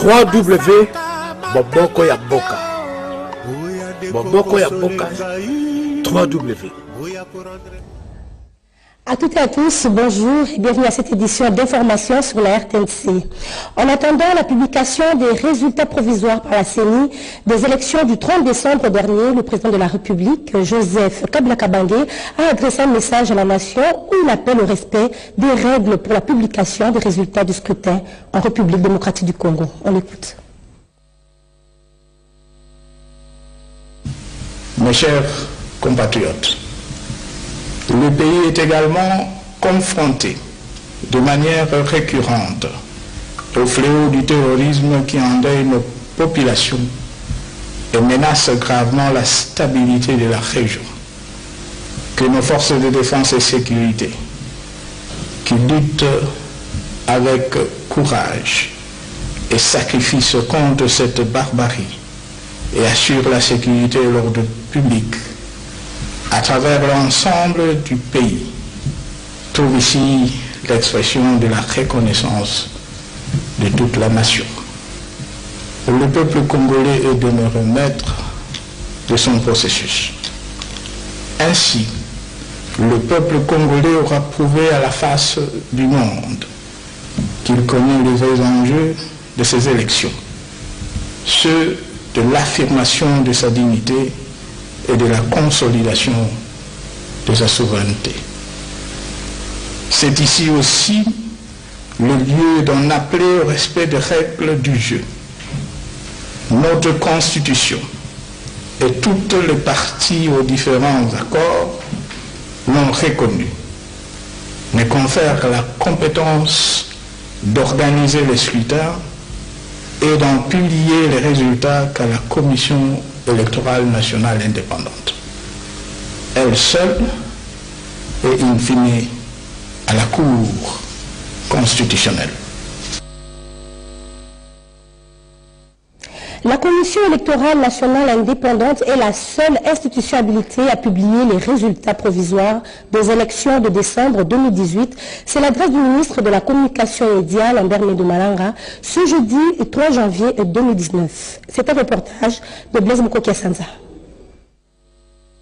Boboko ya Boka. Boboko ya Boka. 3W. À toutes et à tous, bonjour et bienvenue à cette édition d'information sur la RTNC. En attendant la publication des résultats provisoires par la CENI des élections du 30 décembre dernier, le président de la République, Joseph Kabila Kabange, a adressé un message à la nation où il appelle au respect des règles pour la publication des résultats du scrutin en République démocratique du Congo. On l'écoute. Mes chers compatriotes, le pays est également confronté de manière récurrente au fléau du terrorisme qui endeuille nos populations et menace gravement la stabilité de la région. Que nos forces de défense et sécurité, qui luttent avec courage et sacrifice contre cette barbarie et assurent la sécurité et l'ordre public à travers l'ensemble du pays, trouve ici l'expression de la reconnaissance de toute la nation. Le peuple congolais est demeuré maître de son processus. Ainsi, le peuple congolais aura prouvé à la face du monde qu'il connaît les vrais enjeux de ces élections, ceux de l'affirmation de sa dignité et de la consolidation de sa souveraineté. C'est ici aussi le lieu d'en appeler au respect des règles du jeu. Notre Constitution et toutes les parties aux différents accords l'ont reconnu, mais confèrent la compétence d'organiser les scrutins et d'en publier les résultats qu'à la Commission électorale nationale indépendante. Elle seule et in fine à la Cour constitutionnelle. La Commission électorale nationale indépendante est la seule institution habilitée à publier les résultats provisoires des élections de décembre 2018. C'est l'adresse du ministre de la Communication et Médias, Lambert Mende Malanga, ce jeudi 3 janvier 2019. C'est un reportage de Blaise Mukoki-Sanza.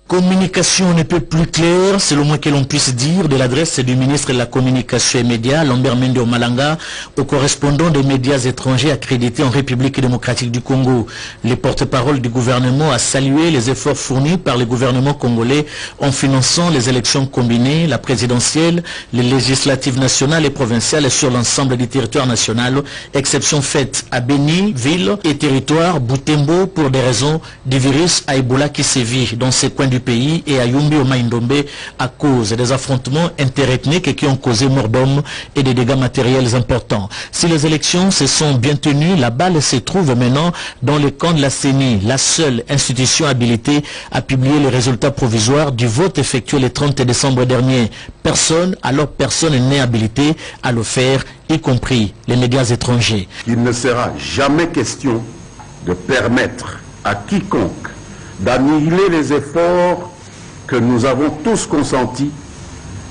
Communication ne peut plus claire, c'est le moins que l'on puisse dire, de l'adresse du ministre de la Communication et Médias, Lambert Mende Malanga, aux correspondants des médias étrangers accrédités en République démocratique du Congo. Le porte-parole du gouvernement a salué les efforts fournis par le gouvernement congolais en finançant les élections combinées, la présidentielle, les législatives nationales et provinciales sur l'ensemble du territoire national, exception faite à Beni, ville et territoire Butembo pour des raisons du virus à Ebola qui sévit dans ces coins du pays et à Yumbi au Maïndombe à cause des affrontements interethniques qui ont causé mort d'hommes et des dégâts matériels importants. Si les élections se sont bien tenues, la balle se trouve maintenant dans le camp de la CENI, la seule institution habilitée à publier les résultats provisoires du vote effectué le 30 décembre dernier. Personne n'est habilité à le faire, y compris les médias étrangers. Il ne sera jamais question de permettre à quiconque d'annihiler les efforts que nous avons tous consentis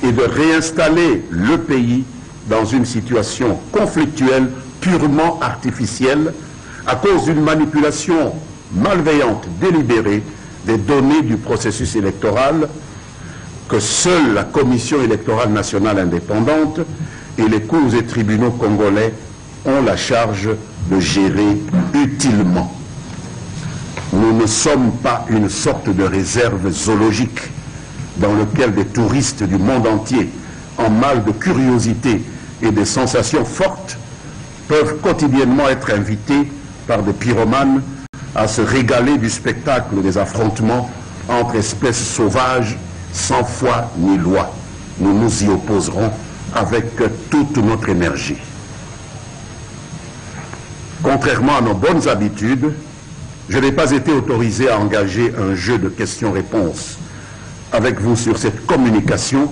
et de réinstaller le pays dans une situation conflictuelle purement artificielle à cause d'une manipulation malveillante, délibérée des données du processus électoral que seule la Commission électorale nationale indépendante et les cours et tribunaux congolais ont la charge de gérer utilement. Nous ne sommes pas une sorte de réserve zoologique dans lequel des touristes du monde entier, en mal de curiosité et de sensations fortes, peuvent quotidiennement être invités par des pyromanes à se régaler du spectacle des affrontements entre espèces sauvages sans foi ni loi. Nous nous y opposerons avec toute notre énergie. Contrairement à nos bonnes habitudes, je n'ai pas été autorisé à engager un jeu de questions-réponses avec vous sur cette communication,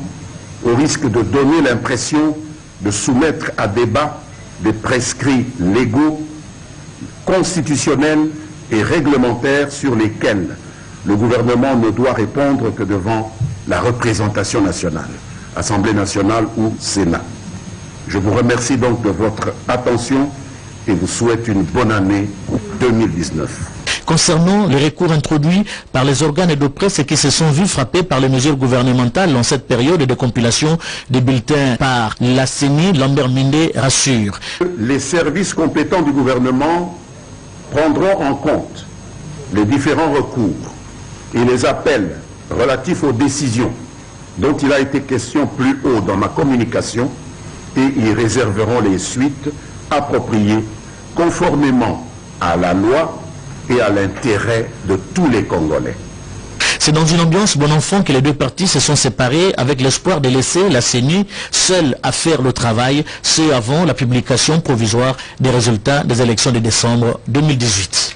au risque de donner l'impression de soumettre à débat des prescrits légaux, constitutionnels et réglementaires sur lesquels le gouvernement ne doit répondre que devant la représentation nationale, Assemblée nationale ou Sénat. Je vous remercie donc de votre attention et vous souhaite une bonne année 2019. Concernant les recours introduits par les organes de presse qui se sont vus frappés par les mesures gouvernementales en cette période de compilation des bulletins par la CENI, Lambert Mende rassure. Les services compétents du gouvernement prendront en compte les différents recours et les appels relatifs aux décisions dont il a été question plus haut dans ma communication et y réserveront les suites appropriées conformément à la loi et à l'intérêt de tous les Congolais. C'est dans une ambiance bon enfant que les deux parties se sont séparées avec l'espoir de laisser la CENI seule à faire le travail, ce avant la publication provisoire des résultats des élections de décembre 2018.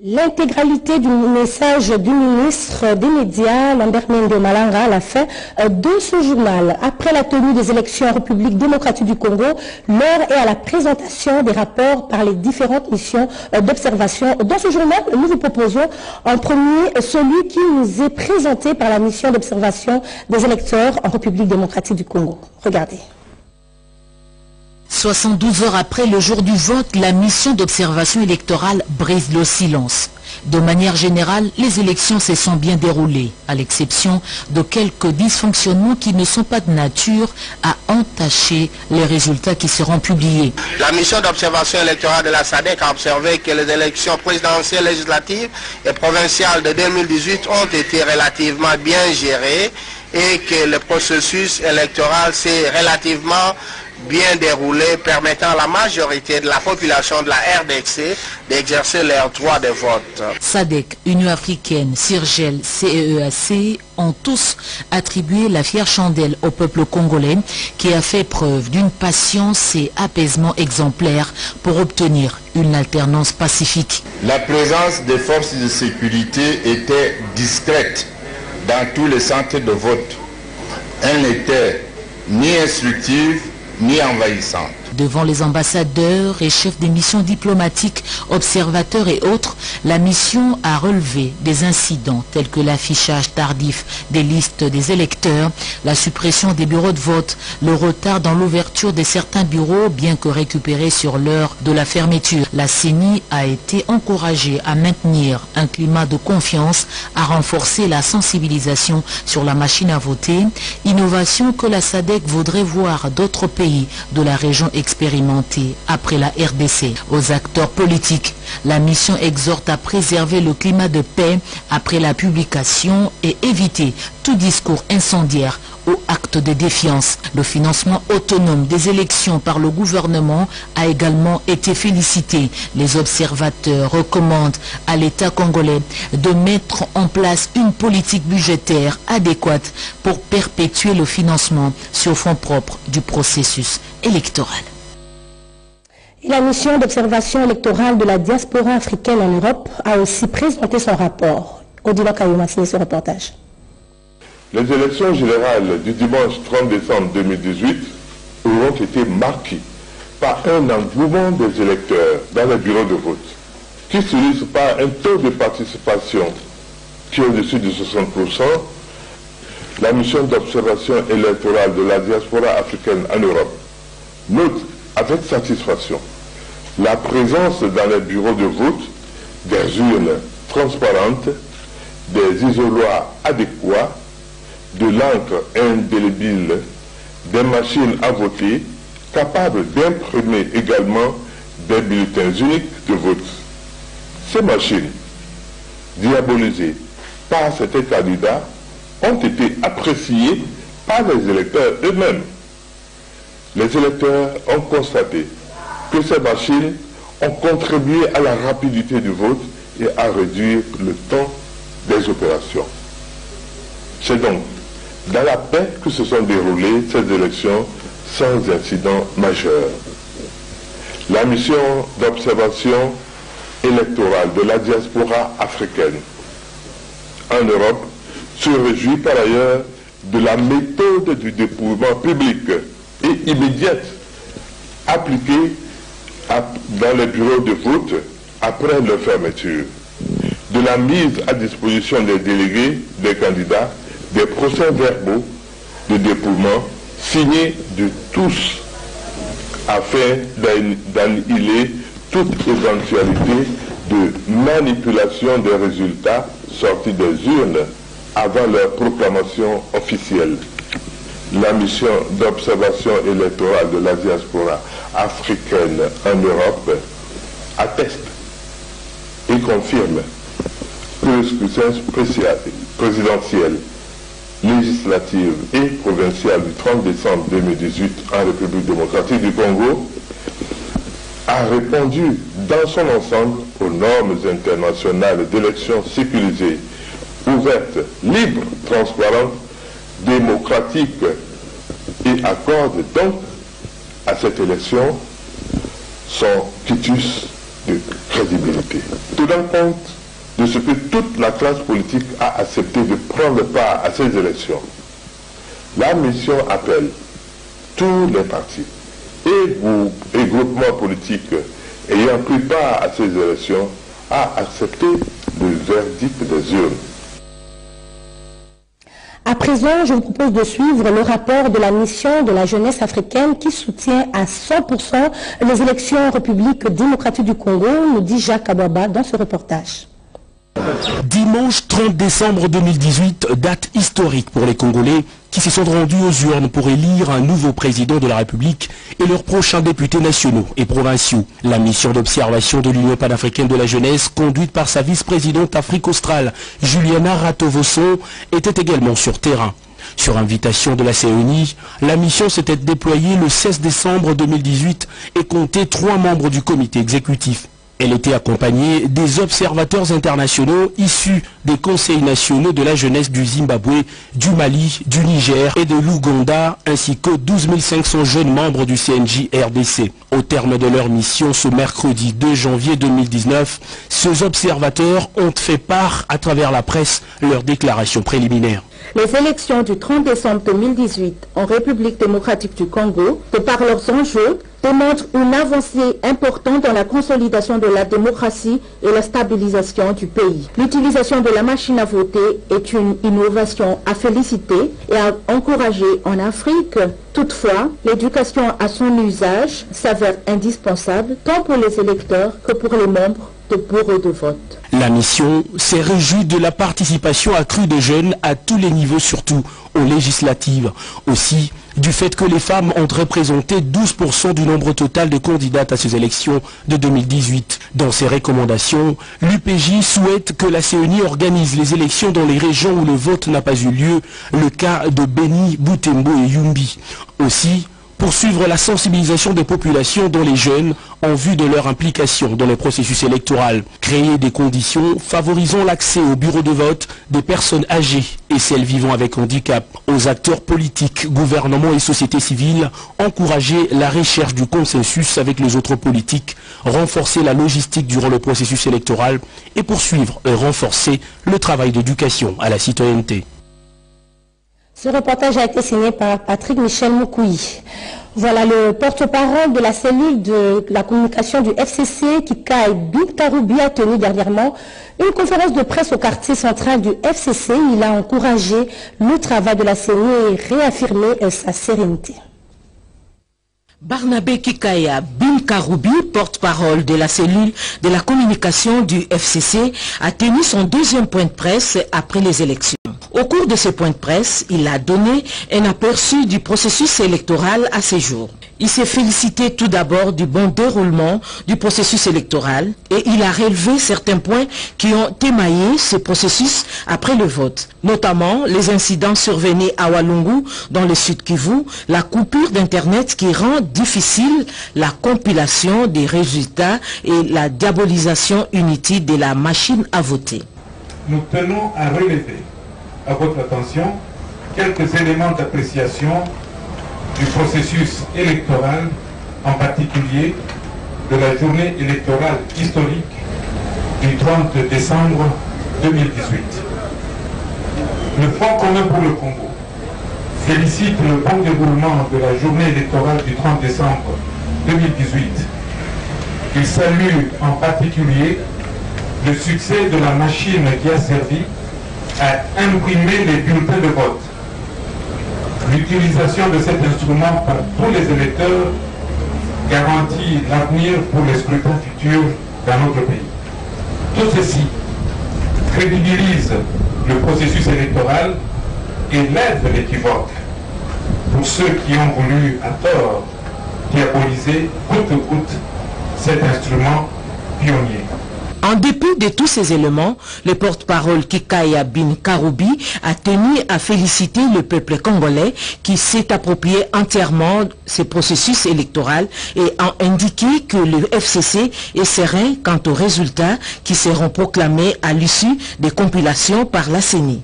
L'intégralité du message du ministre des Médias, Lambert Mende Malanga, à la fin de ce journal. Après la tenue des élections en République démocratique du Congo, l'heure est à la présentation des rapports par les différentes missions d'observation. Dans ce journal, nous vous proposons en premier celui qui nous est présenté par la mission d'observation des électeurs en République démocratique du Congo. Regardez. 72 heures après le jour du vote, la mission d'observation électorale brise le silence. De manière générale, les élections se sont bien déroulées, à l'exception de quelques dysfonctionnements qui ne sont pas de nature à entacher les résultats qui seront publiés. La mission d'observation électorale de la SADC a observé que les élections présidentielles, législatives et provinciales de 2018 ont été relativement bien gérées et que le processus électoral s'est relativement bien déroulé, permettant à la majorité de la population de la RDC d'exercer leur droit de vote. SADC, Union africaine, CIRGEL, CEEAC ont tous attribué la fière chandelle au peuple congolais qui a fait preuve d'une patience et apaisement exemplaire pour obtenir une alternance pacifique. La présence des forces de sécurité était discrète dans tous les centres de vote. Elle n'était ni instructive ni envahissante. Devant les ambassadeurs et chefs des missions diplomatiques, observateurs et autres, la mission a relevé des incidents tels que l'affichage tardif des listes des électeurs, la suppression des bureaux de vote, le retard dans l'ouverture de certains bureaux bien que récupérés sur l'heure de la fermeture. La CENI a été encouragée à maintenir un climat de confiance, à renforcer la sensibilisation sur la machine à voter, innovation que la SADC voudrait voir d'autres pays de la région expérimenté après la RDC. Aux acteurs politiques, la mission exhorte à préserver le climat de paix après la publication et éviter tout discours incendiaire ou acte de défiance. Le financement autonome des élections par le gouvernement a également été félicité. Les observateurs recommandent à l'État congolais de mettre en place une politique budgétaire adéquate pour perpétuer le financement sur fonds propres du processus électoral. Et la mission d'observation électorale de la diaspora africaine en Europe a aussi présenté son rapport. Odila Kayuma signe ce reportage. Les élections générales du dimanche 30 décembre 2018 auront été marquées par un engouement des électeurs dans les bureaux de vote, qui s'illustre par un taux de participation qui est au-dessus de 60%. La mission d'observation électorale de la diaspora africaine en Europe note avec satisfaction la présence dans les bureaux de vote des urnes transparentes, des isoloirs adéquats, de l'encre indélébile, des machines à voter capables d'imprimer également des bulletins uniques de vote. Ces machines, diabolisées par certains candidats, ont été appréciées par les électeurs eux-mêmes. Les électeurs ont constaté que ces machines ont contribué à la rapidité du vote et à réduire le temps des opérations. C'est donc dans la paix que se sont déroulées ces élections sans incident majeur. La mission d'observation électorale de la diaspora africaine en Europe se réjouit par ailleurs de la méthode du dépouillement public et immédiate appliquée dans les bureaux de vote après leur fermeture, de la mise à disposition des délégués, des candidats, des procès-verbaux de dépouillement signés de tous afin d'annihiler toute éventualité de manipulation des résultats sortis des urnes avant leur proclamation officielle. La mission d'observation électorale de la diaspora africaine en Europe atteste et confirme que le scrutin présidentiel, législatif et provincial du 30 décembre 2018 en République démocratique du Congo a répondu dans son ensemble aux normes internationales d'élections sécurisées, ouvertes, libres, transparentes, démocratiques et accorde donc à cette élection son quitus de crédibilité. Tenant compte de ce que toute la classe politique a accepté de prendre part à ces élections, la mission appelle tous les partis et groupements politiques ayant pris part à ces élections à accepter le verdict des urnes. À présent, je vous propose de suivre le rapport de la mission de la jeunesse africaine qui soutient à 100% les élections en République démocratique du Congo, nous dit Jacques Abouaba dans ce reportage. Dimanche 30 décembre 2018, date historique pour les Congolais qui se sont rendus aux urnes pour élire un nouveau président de la République et leurs prochains députés nationaux et provinciaux. La mission d'observation de l'Union panafricaine de la jeunesse, conduite par sa vice-présidente Afrique australe, Juliana Ratovoson, était également sur terrain. Sur invitation de la CENI, la mission s'était déployée le 16 décembre 2018 et comptait 3 membres du comité exécutif. Elle était accompagnée des observateurs internationaux issus des conseils nationaux de la jeunesse du Zimbabwe, du Mali, du Niger et de l'Ouganda, ainsi que 12 500 jeunes membres du CNJ RDC. Au terme de leur mission ce mercredi 2 janvier 2019, ces observateurs ont fait part à travers la presse leur déclaration préliminaire. Les élections du 30 décembre 2018 en République démocratique du Congo, de par leurs enjeux, démontrent une avancée importante dans la consolidation de la démocratie et la stabilisation du pays. L'utilisation de la machine à voter est une innovation à féliciter et à encourager en Afrique. Toutefois, l'éducation à son usage s'avère indispensable tant pour les électeurs que pour les membres de bureaux de vote. La mission s'est réjouie de la participation accrue des jeunes à tous les niveaux, surtout aux législatives. Aussi, du fait que les femmes ont représenté 12% du nombre total de candidates à ces élections de 2018. Dans ses recommandations, l'UPJ souhaite que la CENI organise les élections dans les régions où le vote n'a pas eu lieu, le cas de Beni, Butembo et Yumbi. Aussi, poursuivre la sensibilisation des populations dont les jeunes en vue de leur implication dans le processus électoral. Créer des conditions favorisant l'accès au bureau de vote des personnes âgées et celles vivant avec handicap. Aux acteurs politiques, gouvernements et sociétés civiles, encourager la recherche du consensus avec les autres politiques, renforcer la logistique durant le processus électoral et poursuivre et renforcer le travail d'éducation à la citoyenneté. Ce reportage a été signé par Patrick Michel Moukouyi. Voilà le porte-parole de la cellule de la communication du FCC, Kikaï Binkaroubi, a tenu dernièrement une conférence de presse au quartier central du FCC. Il a encouragé le travail de la CENI et réaffirmé sa sérénité. Barnabé Kikaya Binkaroubi, porte-parole de la cellule de la communication du FCC, a tenu son deuxième point de presse après les élections. Au cours de ce point de presse, il a donné un aperçu du processus électoral à ce jour. Il s'est félicité tout d'abord du bon déroulement du processus électoral et il a relevé certains points qui ont émaillé ce processus après le vote, notamment les incidents survenus à Walungu dans le Sud Kivu, la coupure d'Internet qui rend difficile la compilation des résultats et la diabolisation inutile de la machine à voter. Nous tenons à relever à votre attention quelques éléments d'appréciation du processus électoral, en particulier de la journée électorale historique du 30 décembre 2018. Le Front commun pour le Congo félicite le bon déroulement de la journée électorale du 30 décembre 2018. Il salue en particulier le succès de la machine qui a servi à imprimer les bulletins de vote. L'utilisation de cet instrument par tous les électeurs garantit l'avenir pour les scrutins futurs dans notre pays. Tout ceci crédibilise le processus électoral et lève l'équivoque pour ceux qui ont voulu à tort diaboliser coûte que coûte cet instrument pionnier. En dépit de tous ces éléments, le porte-parole Kikaya Bin Karoubi a tenu à féliciter le peuple congolais qui s'est approprié entièrement ce processus électoral et a indiqué que le FCC est serein quant aux résultats qui seront proclamés à l'issue des compilations par la CENI.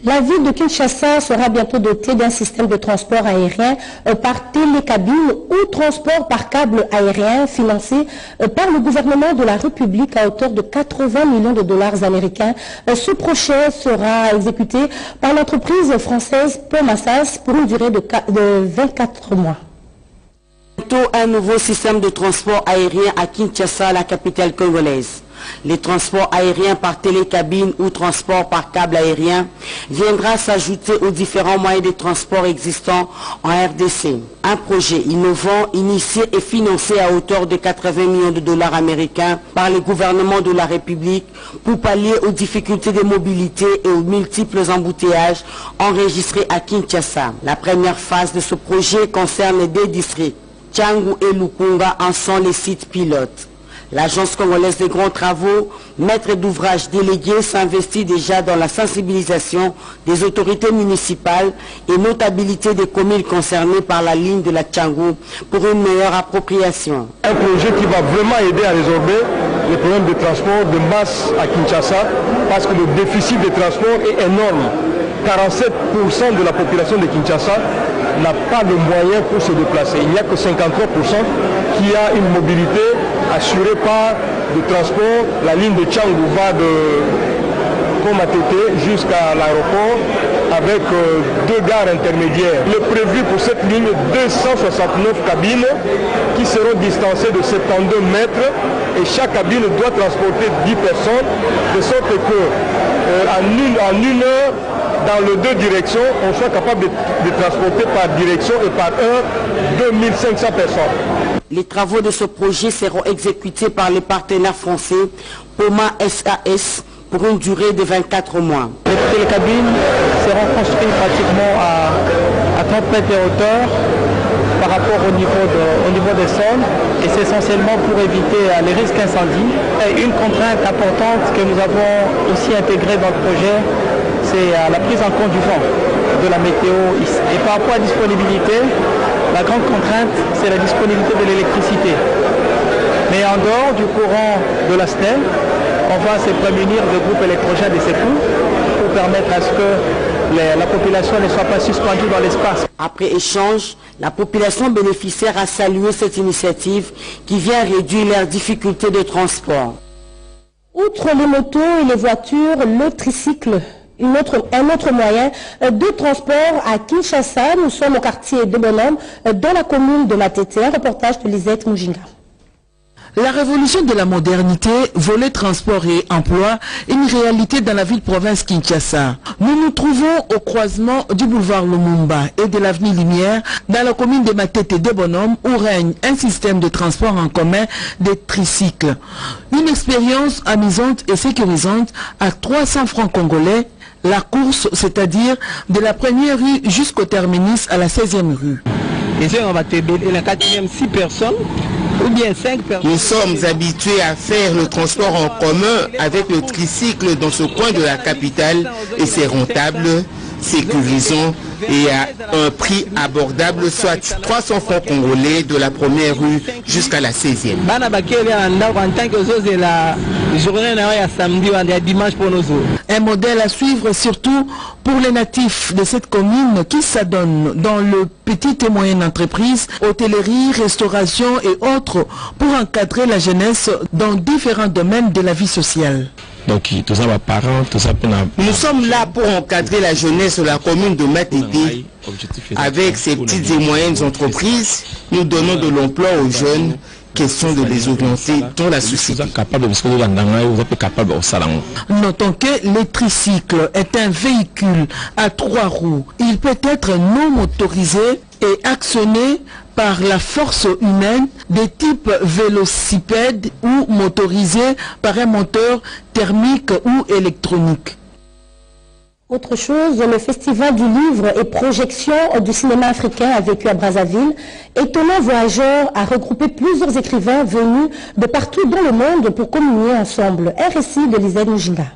La ville de Kinshasa sera bientôt dotée d'un système de transport aérien par télécabine ou transport par câble aérien financé par le gouvernement de la République à hauteur de 80 millions de dollars américains. Ce projet sera exécuté par l'entreprise française Pomassas pour une durée de 24 mois. Bientôt un nouveau système de transport aérien à Kinshasa, la capitale congolaise. Les transports aériens par télécabine ou transport par câble aérien viendra s'ajouter aux différents moyens de transport existants en RDC. Un projet innovant, initié et financé à hauteur de 80 millions de dollars américains par le gouvernement de la République pour pallier aux difficultés de mobilité et aux multiples embouteillages enregistrés à Kinshasa. La première phase de ce projet concerne les deux districts, Tchangu et Lukunga, en sont les sites pilotes. L'Agence congolaise des grands travaux, maître d'ouvrage délégué, s'investit déjà dans la sensibilisation des autorités municipales et notabilité des communes concernées par la ligne de la Tchangu pour une meilleure appropriation. Un projet qui va vraiment aider à résorber les problèmes de transport de masse à Kinshasa parce que le déficit de transport est énorme. 47% de la population de Kinshasa n'a pas de moyens pour se déplacer. Il n'y a que 53% qui a une mobilité assurée par le transport. La ligne de Tchangu va de Komatete jusqu'à l'aéroport avec deux gares intermédiaires. Il est prévu pour cette ligne 269 cabines qui seront distancées de 72 mètres et chaque cabine doit transporter 10 personnes de sorte que en une heure, dans les deux directions, on soit capable de transporter par direction et par heure 2500 personnes. Les travaux de ce projet seront exécutés par les partenaires français Poma SAS pour une durée de 24 mois. Les télécabines seront construites pratiquement à 30 mètres de hauteur par rapport au niveau des sols et c'est essentiellement pour éviter les risques incendie. Et une contrainte importante que nous avons aussi intégrée dans le projet, c'est la prise en compte du vent, de la météo. Et par rapport à la disponibilité, la grande contrainte, c'est la disponibilité de l'électricité. Mais en dehors du courant de la SNEL, on va se prémunir de groupes électrogènes et secours pour permettre à ce que la population ne soit pas suspendue dans l'espace. Après échange, la population bénéficiaire a salué cette initiative qui vient réduire leurs difficultés de transport. Outre les motos et les voitures, le tricycle, un autre moyen de transport à Kinshasa. Nous sommes au quartier de Bonhomme, dans la commune de Matete. Un reportage de Lisette Moujinga. La révolution de la modernité, volet transport et emploi, est une réalité dans la ville-province Kinshasa. Nous nous trouvons au croisement du boulevard Lumumba et de l'avenue Lumière, dans la commune de Matete de Bonhomme, où règne un système de transport en commun des tricycles. Une expérience amusante et sécurisante à 300 francs congolais, la course, c'est-à-dire de la première rue jusqu'au terminus à la 16e rue. Ici, on va t'aider, il y a 6 personnes. Ou bien 5 personnes. Nous sommes habitués à faire le transport en commun avec le tricycle dans ce coin de la capitale et c'est rentable, sécurisant et à un prix abordable, soit 300 francs congolais de la première rue jusqu'à la 16e. Un modèle à suivre surtout pour les natifs de cette commune qui s'adonnent dans le petit et moyenne entreprise, hôtellerie, restauration et autres pour encadrer la jeunesse dans différents domaines de la vie sociale. Donc, nous sommes là pour encadrer la jeunesse de la commune de Matete. Avec ces petites et moyennes entreprises, nous donnons de l'emploi aux jeunes. Question de les orienter dans la société. Notons que le tricycle est un véhicule à 3 roues. Il peut être non motorisé et actionné par la force humaine des types vélocipèdes ou motorisés par un moteur thermique ou électronique. Autre chose, le Festival du livre et projection du cinéma africain a vécu à Brazzaville. Étonnant Voyageur a regroupé plusieurs écrivains venus de partout dans le monde pour communier ensemble. Un récit de Lisette Mujinga.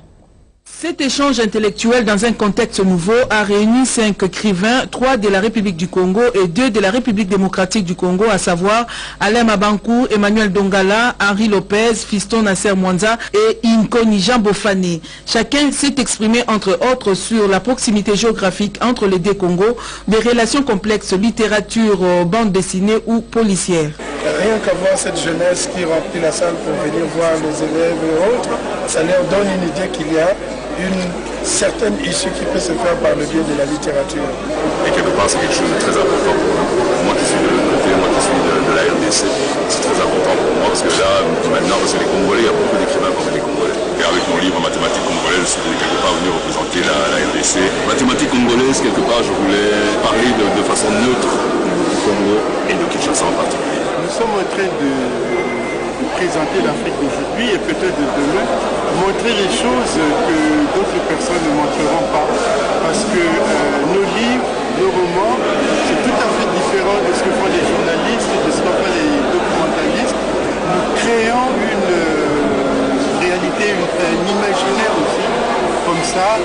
Cet échange intellectuel dans un contexte nouveau a réuni 5 écrivains, 3 de la République du Congo et 2 de la République démocratique du Congo, à savoir Alain Mabankou, Emmanuel Dongala, Henri Lopez, Fiston Nasser Mwanza et Inkoni Jean Bofani. Chacun s'est exprimé entre autres sur la proximité géographique entre les deux Congos, des relations complexes, littérature, bande dessinée ou policière. Rien qu'à voir cette jeunesse qui remplit la salle pour venir voir les élèves et autres, ça leur donne une idée qu'il y a une certaine issue qui peut se faire par le biais de la littérature. Et quelque part, c'est quelque chose de très important pour nous. Moi qui suis de l'autre côté, moi qui suis de la RDC, c'est très important pour moi parce que là, maintenant, parce que les Congolais, il y a beaucoup d'écrivains comme les Congolais. Et avec mon livre Mathématiques congolaises, je suis quelque part venu représenter la RDC. Mathématiques congolaises, quelque part, je voulais parler de façon neutre du Congo et de Kinshasa en particulier. Nous sommes en train de présenter l'Afrique d'aujourd'hui et peut-être de demain, montrer les choses que d'autres personnes ne montreront pas. Parce que nos livres, nos romans, c'est tout à fait différent de ce que font les journalistes, de ce que font les documentalistes. Nous créons une réalité, un imaginaire aussi. Comme ça,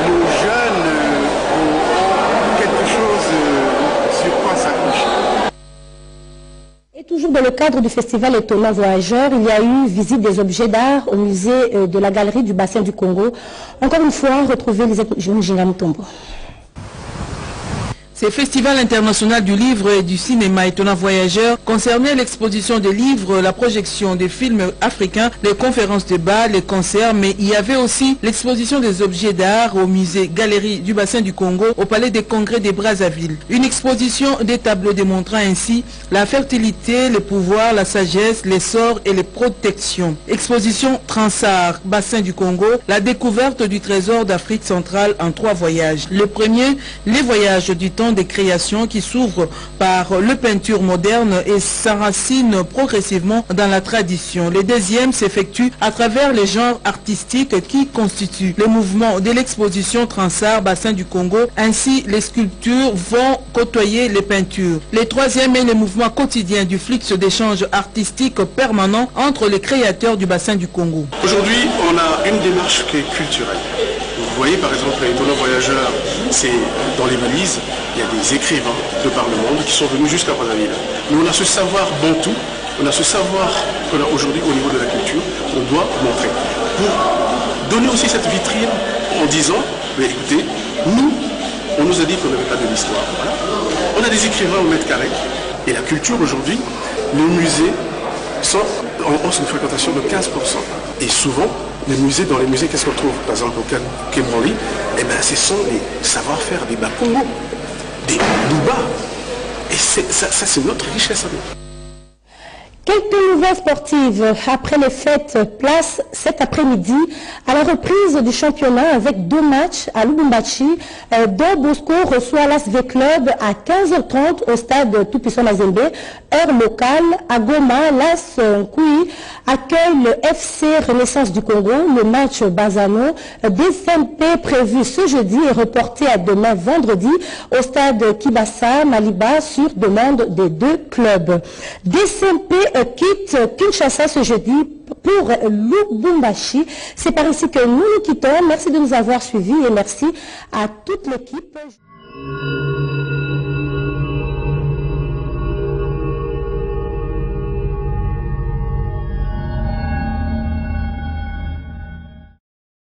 nos jeunes ont quelque chose sur quoi s'accrocher. Et toujours dans le cadre du festival Étonnant Voyageur, il y a eu visite des objets d'art au musée de la Galerie du Bassin du Congo. Encore une fois, retrouvez les Mujinga Mutombo. Ce festival international du livre et du cinéma Étonnant Voyageur concernait l'exposition des livres, la projection des films africains, les conférences de bal, les concerts, mais il y avait aussi l'exposition des objets d'art au musée Galerie du Bassin du Congo, au Palais des Congrès de Brazzaville. Une exposition des tableaux démontrant ainsi la fertilité, le pouvoir, la sagesse, les sorts et les protections. Exposition Transart, Bassin du Congo, la découverte du trésor d'Afrique centrale en 3 voyages. Le premier, les voyages du temps des créations qui s'ouvrent par le peinture moderne et s'enracinent progressivement dans la tradition. Le deuxième s'effectue à travers les genres artistiques qui constituent le mouvement de l'exposition Transart Bassin du Congo. Ainsi, les sculptures vont côtoyer les peintures. Le troisième est le mouvement quotidien du flux d'échanges artistiques permanents entre les créateurs du Bassin du Congo. Aujourd'hui, on a une démarche qui est culturelle. Vous voyez par exemple les Étonnants Voyageurs, c'est dans les valises, il y a des écrivains de par le monde qui sont venus jusqu'à Brazzaville. Mais on a ce savoir bantou, on a ce savoir qu'on a aujourd'hui au niveau de la culture, on doit montrer. Pour donner aussi cette vitrine en disant, mais écoutez, nous, on nous a dit qu'on n'avait pas de l'histoire. Voilà. On a des écrivains au mètre carré, et la culture aujourd'hui, les musées sont en hausse de fréquentation de 15%. Et souvent, les musées, dans les musées, qu'est-ce qu'on trouve? Par exemple, au Quai Branly, eh ben, ce sont les savoir-faire des Bakongo, des Bouba. Et ça, c'est notre richesse à nous. Quelques nouvelles sportives après les fêtes, place cet après-midi à la reprise du championnat avec 2 matchs à Lubumbashi. Don Bosco reçoit l'ASV Club à 15h30 au stade Tout-Puissant Mazembe. Heure locale, à Goma, l'AS Nkoui accueille le FC Renaissance du Congo. Le match Bazano DCMP prévu ce jeudi est reporté à demain vendredi au stade Kibasa Maliba sur demande des 2 clubs. DCMP quitte Kinshasa ce jeudi pour Lubumbashi. C'est par ici que nous nous quittons. Merci de nous avoir suivis et merci à toute l'équipe.